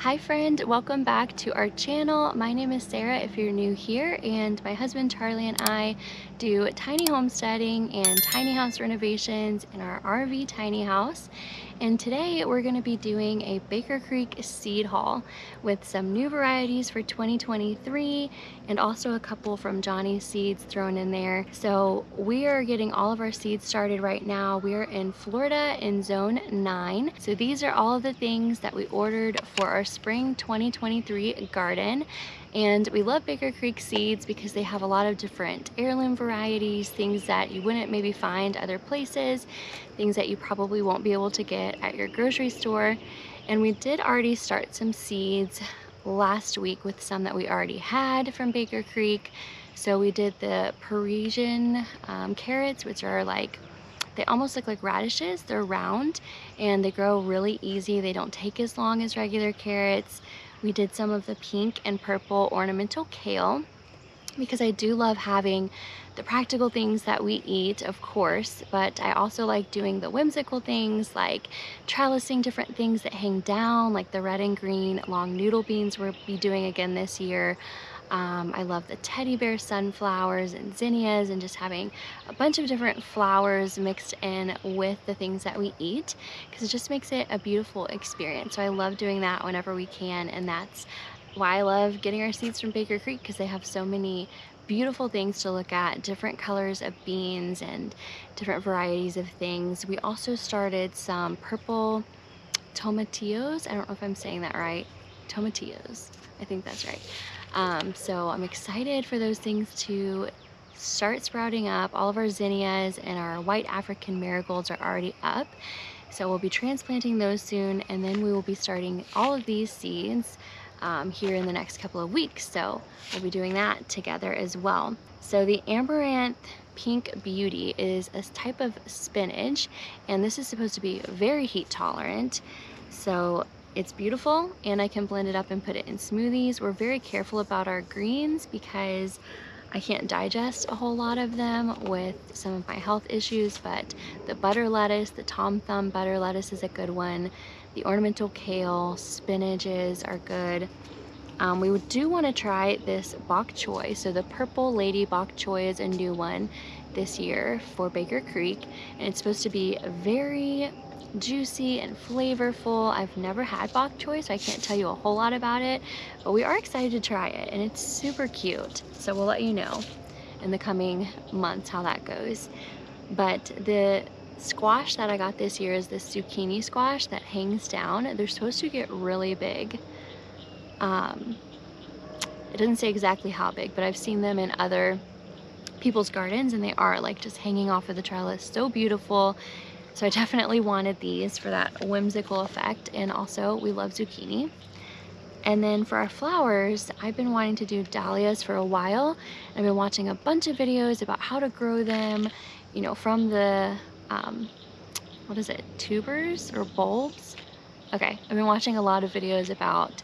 Hi friend, welcome back to our channel. My name is Sarah if you're new here, and my husband Charlie and I do tiny homesteading and tiny house renovations in our RV tiny house. And today we're going to be doing a Baker Creek seed haul with some new varieties for 2023 and also a couple from Johnny's Seeds thrown in there. So we are getting all of our seeds started right now. We are in Florida in zone 9. So these are all of the things that we ordered for our spring 2023 garden. And we love Baker Creek seeds because they have a lot of different heirloom varieties, things that you wouldn't maybe find other places, things that you probably won't be able to get at your grocery store. And we did already start some seeds last week with some that we already had from Baker Creek. So we did the Parisian carrots, which are like, they almost look like radishes. They're round and they grow really easy. They don't take as long as regular carrots. We did some of the pink and purple ornamental kale because I do love having the practical things that we eat, of course, but I also like doing the whimsical things like trellising different things that hang down, like the red and green long noodle beans we'll be doing again this year. I love the teddy bear sunflowers and zinnias and just having a bunch of different flowers mixed in with the things that we eat because it just makes it a beautiful experience. So I love doing that whenever we can, and that's why I love getting our seeds from Baker Creek, because they have so many beautiful things to look at, different colors of beans and different varieties of things. We also started some purple tomatillos. I don't know if I'm saying that right. Tomatillos. I think that's right. So I'm excited for those things to start sprouting up. All of our zinnias and our white African marigolds are already up. So we'll be transplanting those soon, and then we will be starting all of these seeds here in the next couple of weeks. So we'll be doing that together as well. So the Amaranth Pink Beauty is a type of spinach, and this is supposed to be very heat tolerant. So it's beautiful, and I can blend it up and put it in smoothies. We're very careful about our greens because I can't digest a whole lot of them with some of my health issues, but the butter lettuce, the Tom Thumb butter lettuce is a good one. The ornamental kale, spinaches are good. We do want to try this bok choy. So the purple lady bok choy is a new one this year for Baker Creek, and it's supposed to be very juicy and flavorful. I've never had bok choy, so I can't tell you a whole lot about it, but we are excited to try it, and it's super cute. So we'll let you know in the coming months how that goes. But the squash that I got this year is this zucchini squash that hangs down. They're supposed to get really big. It doesn't say exactly how big, but I've seen them in other people's gardens, and they are like just hanging off of the trellis. So beautiful. So I definitely wanted these for that whimsical effect, and also we love zucchini. And then for our flowers, I've been wanting to do dahlias for a while. I've been watching a bunch of videos about how to grow them, you know, from the, what is it, tubers or bulbs? Okay, I've been watching a lot of videos about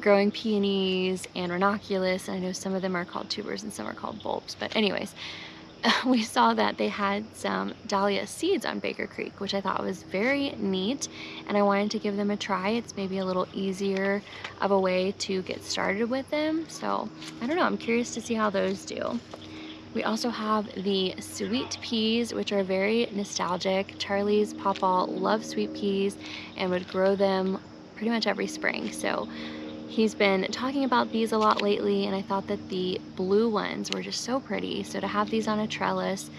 growing peonies and ranunculus, and I know some of them are called tubers and some are called bulbs, but anyways, we saw that they had some dahlia seeds on Baker Creek, which I thought was very neat, and I wanted to give them a try. It's maybe a little easier of a way to get started with them, so I don't know, I'm curious to see how those do. We also have the sweet peas, which are very nostalgic. Charlie's pawpaw loves sweet peas and would grow them pretty much every spring, so he's been talking about these a lot lately, and I thought that the blue ones were just so pretty. So to have these on a trellis,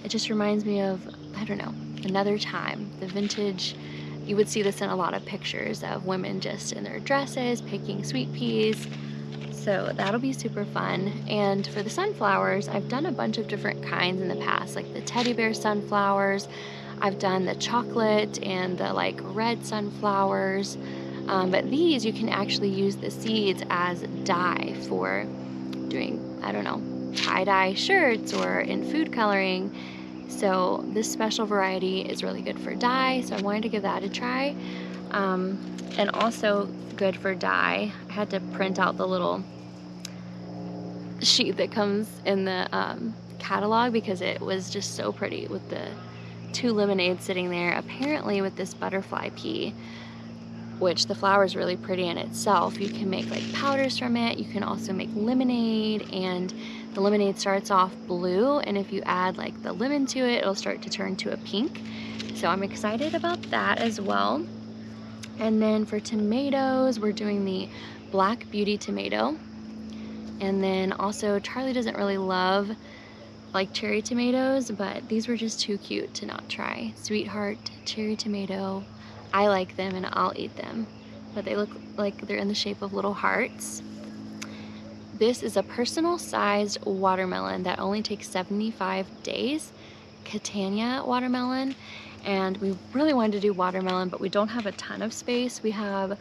it just reminds me of, I don't know, another time. The vintage, you would see this in a lot of pictures of women just in their dresses picking sweet peas. So that'll be super fun. And for the sunflowers, I've done a bunch of different kinds in the past, like the teddy bear sunflowers. I've done the chocolate and the like red sunflowers. But these, you can actually use the seeds as dye for doing, I don't know, tie-dye shirts or in food coloring. So this special variety is really good for dye, so I wanted to give that a try. And also good for dye, I had to print out the little sheet that comes in the catalog because it was just so pretty with the 2 lemonades sitting there. Apparently with this butterfly pea, which the flower is really pretty in itself. You can make like powders from it. You can also make lemonade, and the lemonade starts off blue, and if you add like the lemon to it, it'll start to turn to a pink. So I'm excited about that as well. And then for tomatoes, we're doing the Black Beauty tomato. And then also Charlie doesn't really love like cherry tomatoes, but these were just too cute to not try. Sweetheart cherry tomato. I like them and I'll eat them, but they look like they're in the shape of little hearts. This is a personal sized watermelon that only takes 75 days. Catania watermelon. And we really wanted to do watermelon, but we don't have a ton of space. We have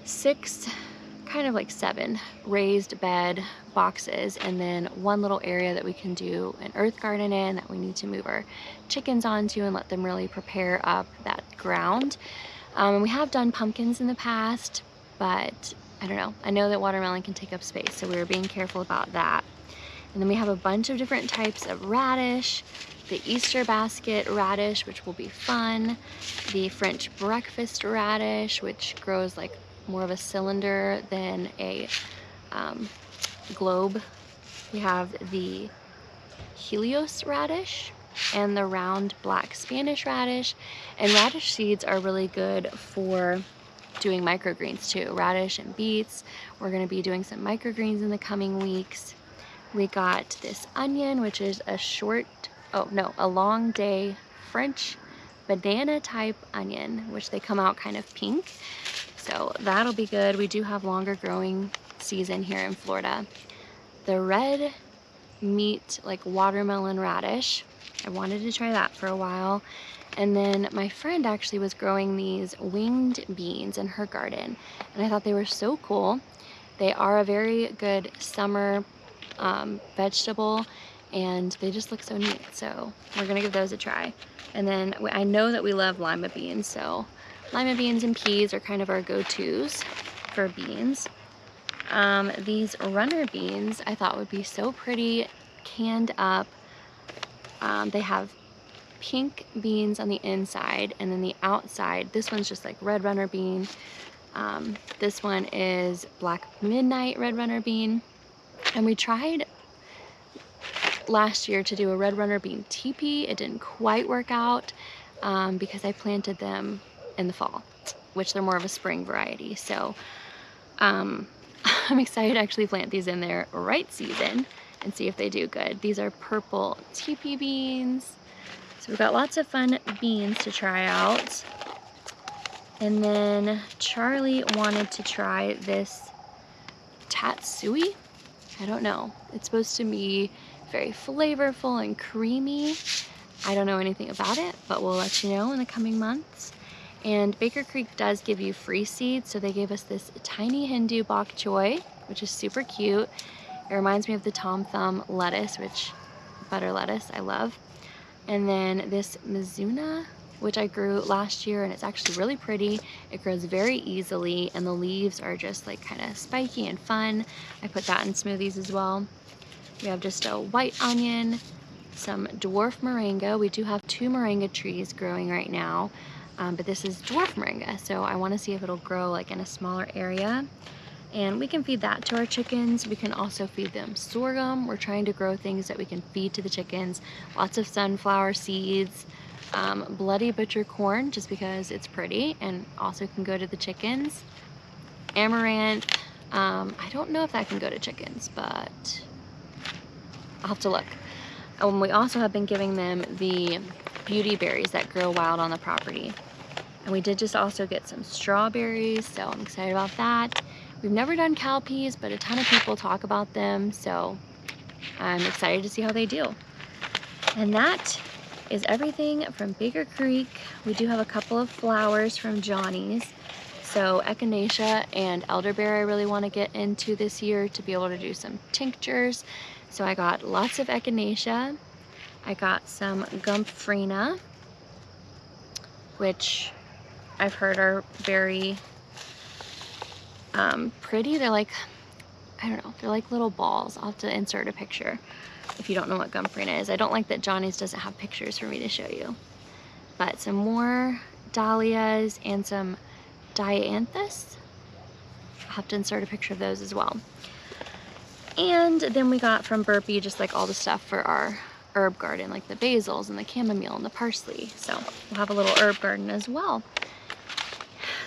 7 raised bed boxes, and then one little area that we can do an earth garden in that we need to move our chickens onto and let them really prepare up that ground. And we have done pumpkins in the past, but I don't know. I know that watermelon can take up space, so we were being careful about that. And then we have a bunch of different types of radish. The Easter basket radish, which will be fun. The French breakfast radish, which grows like more of a cylinder than a globe. We have the Helios radish and the round black Spanish radish. And radish seeds are really good for doing microgreens too. Radish and beets. We're going to be doing some microgreens in the coming weeks. We got this onion, which is a long day French banana type onion, which they come out kind of pink. So that'll be good. We do have longer growing season here in Florida. The red meat, like watermelon radish. I wanted to try that for a while. And then my friend actually was growing these winged beans in her garden, and I thought they were so cool. They are a very good summer vegetable, and they just look so neat. So we're gonna give those a try. And then I know that we love lima beans, so lima beans and peas are kind of our go-tos for beans. These runner beans I thought would be so pretty canned up. They have pink beans on the inside, and then the outside, this one's just like red runner bean. This one is black midnight red runner bean. And we tried last year to do a red runner bean teepee. It didn't quite work out because I planted them in the fall, which they're more of a spring variety. So I'm excited to actually plant these in their right season and see if they do good. These are purple teepee beans. So we've got lots of fun beans to try out. And then Charlie wanted to try this tatsui. I don't know. It's supposed to be very flavorful and creamy. I don't know anything about it, but we'll let you know in the coming months. And Baker Creek does give you free seeds, so they gave us this tiny Hindu bok choy, which is super cute. It reminds me of the Tom Thumb lettuce, which butter lettuce I love. And then this mizuna, which I grew last year, and it's actually really pretty. It grows very easily, and the leaves are just like kind of spiky and fun. I put that in smoothies as well. We have just a white onion, some dwarf moringa. We do have 2 moringa trees growing right now, but this is dwarf moringa, so I want to see if it'll grow like in a smaller area. And we can feed that to our chickens. We can also feed them sorghum. We're trying to grow things that we can feed to the chickens. Lots of sunflower seeds, bloody butcher corn, just because it's pretty and also can go to the chickens. Amaranth, I don't know if that can go to chickens, but I'll have to look. We also have been giving them the beauty berries that grow wild on the property. And we did just also get some strawberries, so I'm excited about that. We've never done cowpeas, but a ton of people talk about them, so I'm excited to see how they do. And that is everything from Baker Creek. We do have a couple of flowers from Johnny's. So echinacea and elderberry I really want to get into this year to be able to do some tinctures. So I got lots of echinacea. I got some gomphrena, which I've heard are very pretty. They're like, I don't know, they're like little balls. I'll have to insert a picture if you don't know what gomphrena is. I don't like that Johnny's doesn't have pictures for me to show you. But some more dahlias and some dianthus. I'll have to insert a picture of those as well. And then we got from Burpee just like all the stuff for our herb garden, like the basils and the chamomile and the parsley. So we'll have a little herb garden as well.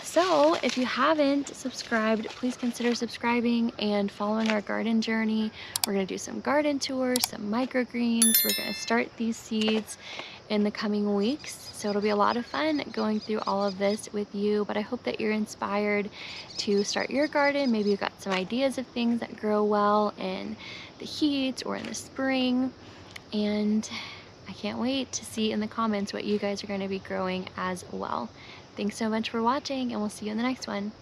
So if you haven't subscribed, please consider subscribing and following our garden journey. We're going to do some garden tours, some microgreens. We're going to start these seeds in the coming weeks. So it'll be a lot of fun going through all of this with you, but I hope that you're inspired to start your garden. Maybe you've got some ideas of things that grow well in the heat or in the spring. And I can't wait to see in the comments what you guys are going to be growing as well. Thanks so much for watching, and we'll see you in the next one.